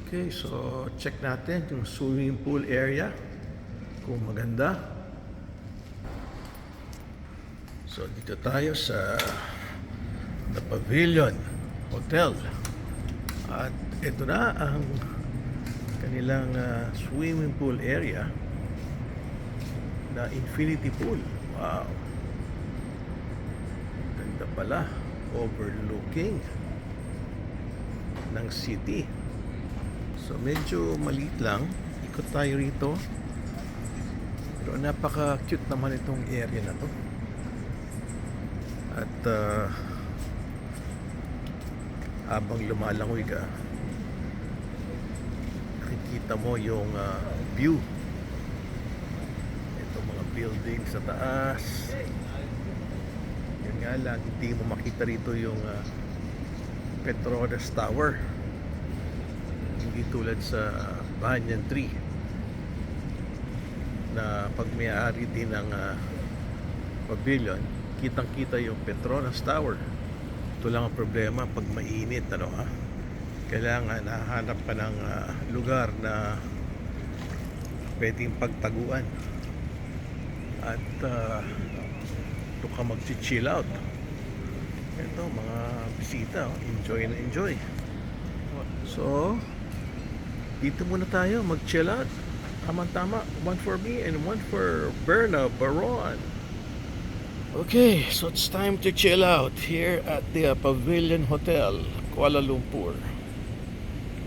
Okay, so check natin yung swimming pool area kung maganda. So dito tayo sa The Pavilion Hotel. At ito na ang kanilang swimming pool area na infinity pool. Wow. Ganda pala. Overlooking ng city. So medyo maliit lang. Ikot tayo rito. Pero napaka-cute naman itong area na to. At habang lumalangoy ka, nakikita mo yung view. Ito mga building sa taas. Yun nga lang, hindi mo makita rito yung Petronas Tower. Hindi tulad sa Banyan Tree na pag may-ari din ng pavilion, kitang-kita yung Petronas Tower. Ito lang ang problema pag mainit, kailangan hahanap ka ng lugar na pwedeng pagtaguan at ito ka mag-chill out. Ito mga bisita, enjoy na enjoy. So dito muna tayo mag-chill out. Tama-tama, one for me and one for Berna Baron. Okay, so it's time to chill out here at the Pavilion Hotel, Kuala Lumpur.